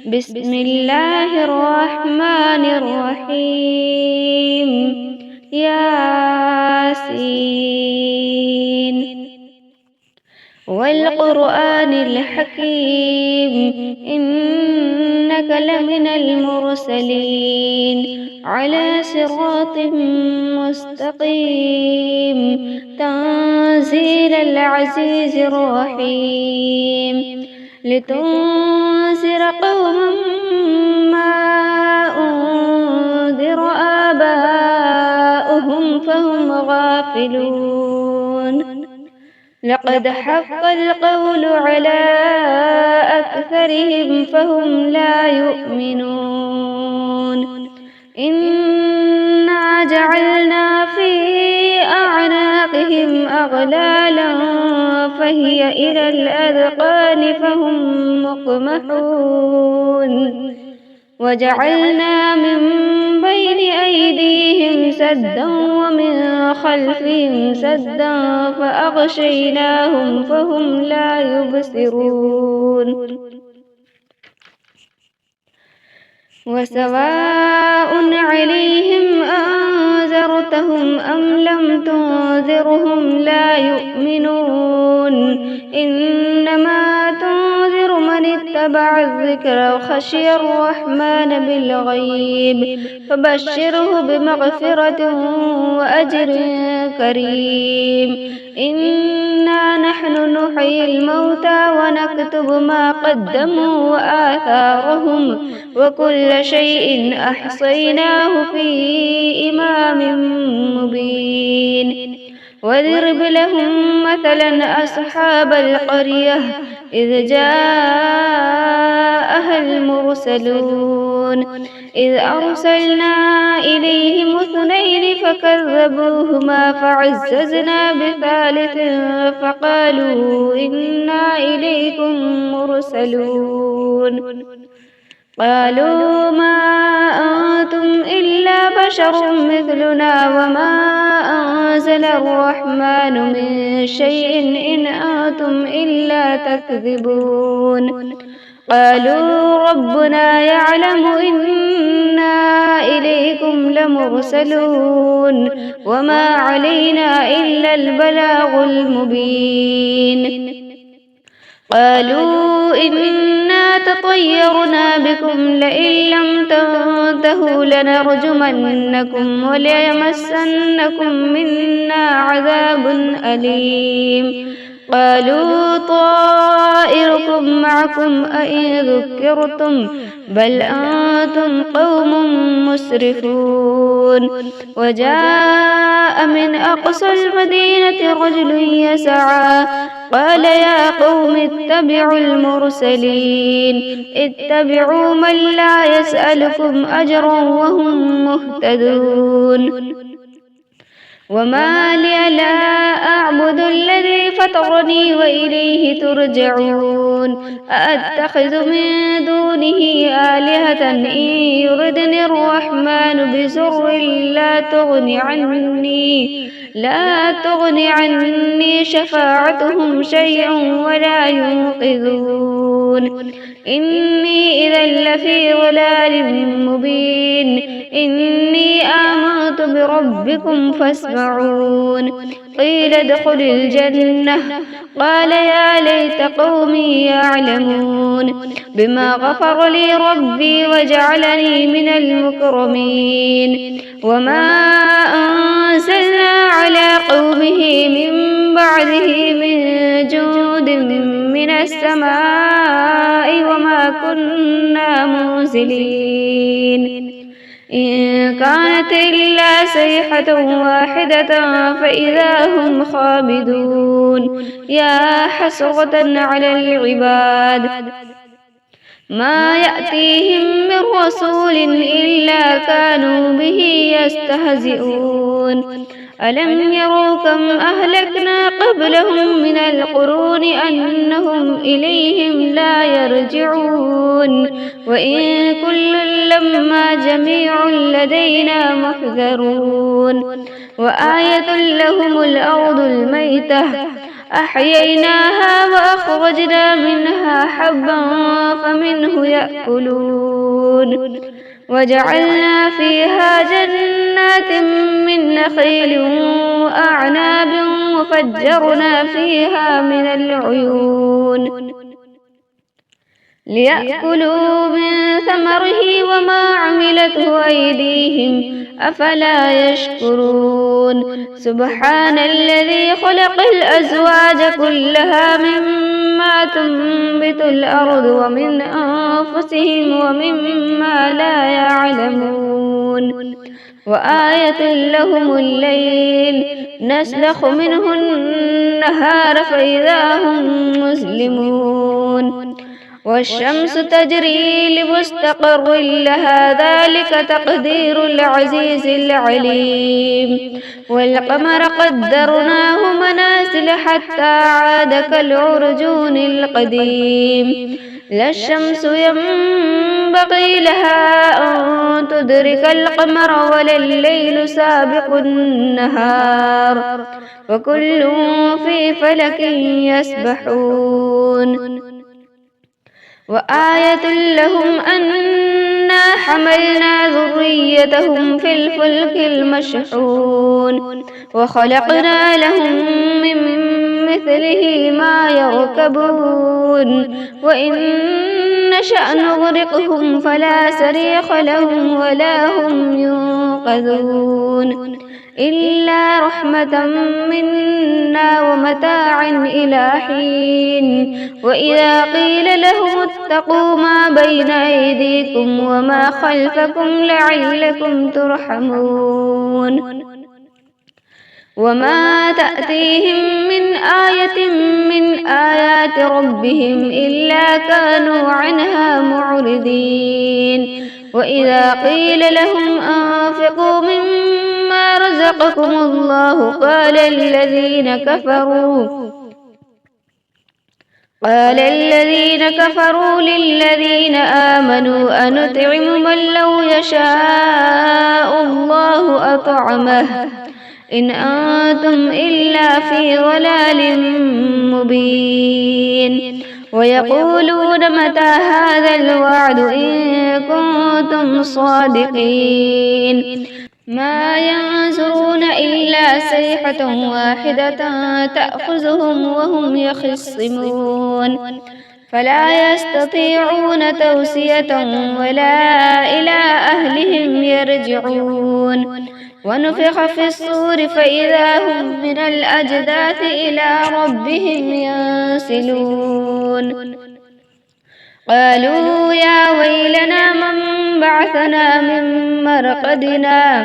بسم الله الرحمن الرحيم. ياسين والقرآن الحكيم، إنك لمن المرسلين على صراط مستقيم، تنزيل العزيز الرحيم، لتنذر قوما ما أنذر آباؤهم فهم غافلون. لقد حق القول على أكثرهم فهم لا يؤمنون. إنا جعلنا في أعناقهم أغلالا فهي إلى الأذقان فهم مقمحون. وجعلنا من بين أيديهم سدا ومن خلفهم سدا فأغشيناهم فهم لا يبصرون. وسواء عليهم أنذرتهم أم لم تنذرهم لا يؤمنون. إنما تنذر من اتبع الذكر وخشي الرحمن بالغيب فبشره بمغفرة وأجر كريم. إنا نحن نحيي الموتى ونكتب ما قدموا وآثارهم وكل شيء أحصيناه في إمام مبين. واضرب لهم مثلا أصحاب القرية إذ جاءها المرسلون إذ أرسلنا إليهم اثنين فكذبوهما فعززنا بثالث فقالوا إنا إليكم مرسلون. قالوا ما أنتم إلا بشر مثلنا وما أنزل الرحمن من شيء إن أنتم إلا تكذبون. قالوا ربنا يعلم إنا إليكم لمرسلون وما علينا إلا البلاغ المبين. قالوا إنا تطيرنا بكم لئن لم تنتهوا لنرجمنكم وليمسنكم منا عذاب أليم. قالوا طائركم معكم أئن ذكرتم بل أنتم قوم مسرفون. وجاء من أقصى المدينة رجل يسعى قال يا قوم اتبعوا المرسلين اتبعوا من لا يسألكم أجرا وهم مهتدون. وما لي لا أعبد الذي فطرني وإليه ترجعون. أأتخذ من دونه آلهة إن يردني الرحمن بضر لا تغن عني شفاعتهم شيئا ولا ينقذون. إني إذا لفي ضلال مبين. إني آمنت بربكم فاسمعون. قيل ادخل الجنة قال يا ليت قومي يعلمون بما غفر لي ربي وجعلني من المكرمين. وما أنزلنا على قومه من بعده من جود من السماء وما كنا منزلين. إن كانت إلا صيحة واحدة فإذا هم خامدون. يا حسرة على العباد ما يأتيهم من رسول إلا كانوا به يستهزئون. ألم يروا كم أهلكنا قبلهم من القرون أنهم إليهم لا يرجعون. وإن كل لما جميع لدينا محذرون. وآية لهم الأرض الميتة أحييناها وأخرجنا منها حبا فمنه يأكلون وجعلنا فيها جنات من نخيل وأعناب وفجرنا فيها من العيون ليأكلوا من ثمره وما عملته أيديهم أفلا يشكرون سبحان الذي خلق الأزواج كلها مما تنبت الأرض ومن أنفسهم ومما لا يعلمون وآية لهم الليل نسلخ منه النهار فإذا هم مسلمون والشمس تجري لمستقر لها ذلك تقدير العزيز العليم والقمر قدرناه منازل حتى عاد كالعرجون القديم لا الشمس ينبغي لها أن تدرك القمر ولا الليل سابق النهار وكل في فلك يسبحون وآية لهم أنا حملنا ذريتهم في الفلك المشحون وخلقنا لهم من مثله ما يركبون وإن نشأ نغرقهم فلا صريخ لهم ولا هم ينقذون إلا رحمة منا ومتاعا إلى حين وإذا قيل لهم اتقوا ما بين أيديكم وما خلفكم لعلكم ترحمون وما تأتيهم من آية من آيات ربهم إلا كانوا عنها معرضين وإذا قيل لهم أنفقوا مما رزقكم الله قال الذين كفروا للذين آمنوا أنطعم من لو يشاء الله أطعمه إن أنتم إلا في ضلال مبين ويقولون متى هذا الوعد إن كنتم صادقين ما ينظرون إلا صيحة واحدة تأخذهم وهم يخصمون فلا يستطيعون توصية ولا إلى أهلهم يرجعون ونفخ في الصور فإذا هم من الأجداث إلى ربهم ينسلون قالوا يا ويلنا من بعثنا من مرقدنا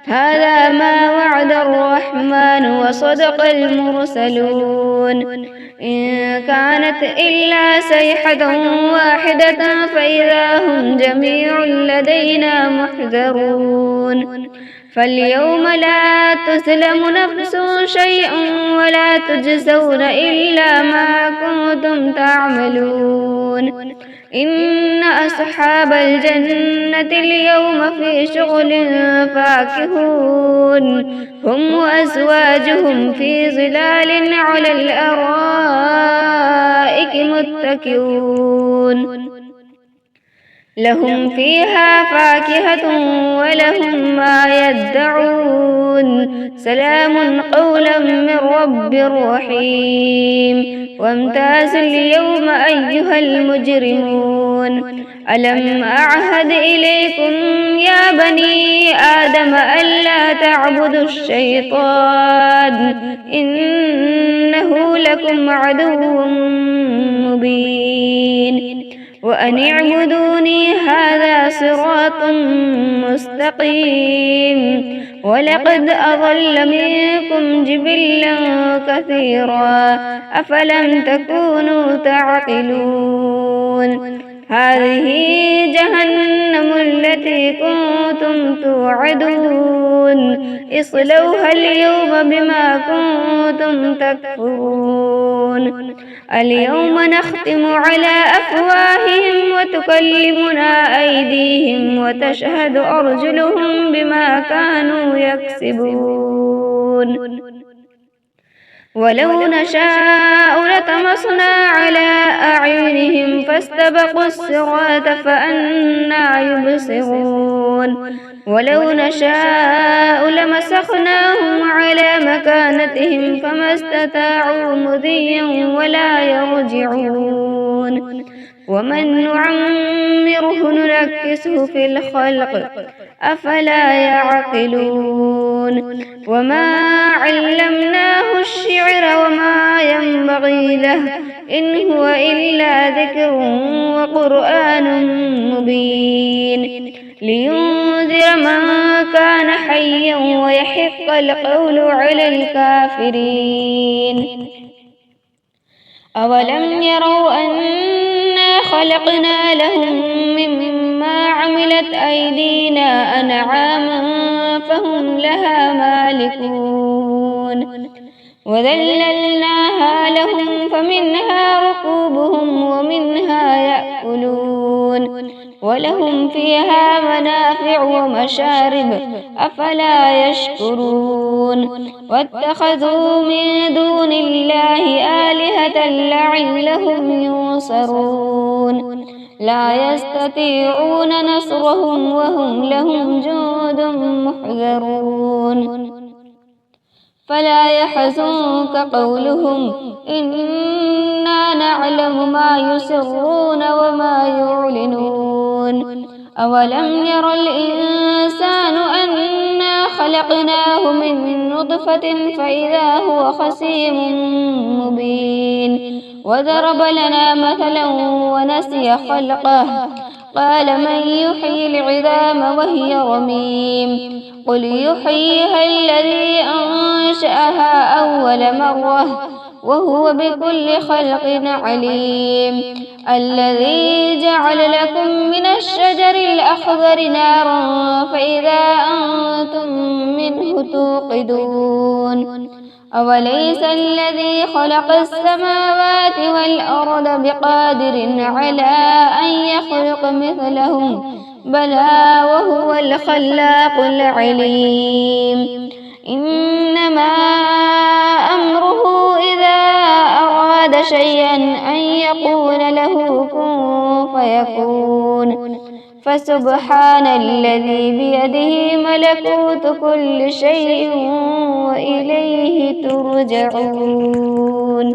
هذا ما وعد الرحمن وصدق المرسلون إن كانت إلا صيحة واحدة فإذا هم جميع لدينا محضرون فاليوم لا تظلم نفس شيئا ولا تجزون إلا ما كنتم تعملون إن أصحاب الجنة اليوم في شغل فاكهون هم وأزواجهم في ظلال على الأرائك متكئون لهم فيها فاكهة ولهم ما يدعون سلام قولا من رب رحيم وامتازوا اليوم أيها المجرمون ألم أعهد إليكم يا بني آدم ألا تعبدوا الشيطان إنه لكم عدو مبين وأن اعبدوني هذا صراط مستقيم ولقد أضل منكم جبلا كثيرا أفلم تكونوا تعقلون هذه جهنم التي كنتم توعدون اصلوها اليوم بما كنتم تكفرون اليوم نختم على أفواههم وتكلمنا أيديهم وتشهد أرجلهم بما كانوا يكسبون ولو نشاء لطمسنا على أعينهم فاستبقوا الصراط فأنى يبصرون ولو نشاء لمسخناهم على مكانتهم فما استطاعوا مضيا ولا يرجعون ومن نعمره ننكسه في الخلق أفلا يعقلون وما علمناه الشعر وما ينبغي له إن هو إلا ذكر وقرآن مبين لينذر من كان حيا ويحق القول على الكافرين أولم يروا أنا خلقنا لهم مما عملت أيدينا أنعاما فهم لها مالكون وذللناها لهم فمنها ركوبهم ومنها يأكلون ولهم فيها منافع ومشارب أفلا يشكرون واتخذوا من دون الله آلهة لعلهم ينصرون لا يستطيعون نصرهم وهم لهم جند محضرون فلا يحزنك قولهم إنا نعلم ما يسرون وما يعلنون أولم ير الإنسان أنا خلقناه من نطفة فإذا هو خصيم مبين وضرب لنا مثلا ونسي خلقه قال من يحيي العظام وهي رميم قل يحييها الذي أنشأها أول مرة وهو بكل خلق عليم الذي جعل لكم من الشجر الأخضر نارا فإذا أنتم منه توقدون أوليس الذي خلق السماوات والأرض بقادر على أن يخلق مثلهم بلى وهو الخلاق العليم إنما أمره إذا أراد شيئا أن يقول له كن فيكون فسبحان الذي بيده ملكوت كل شيء وإليه ترجعون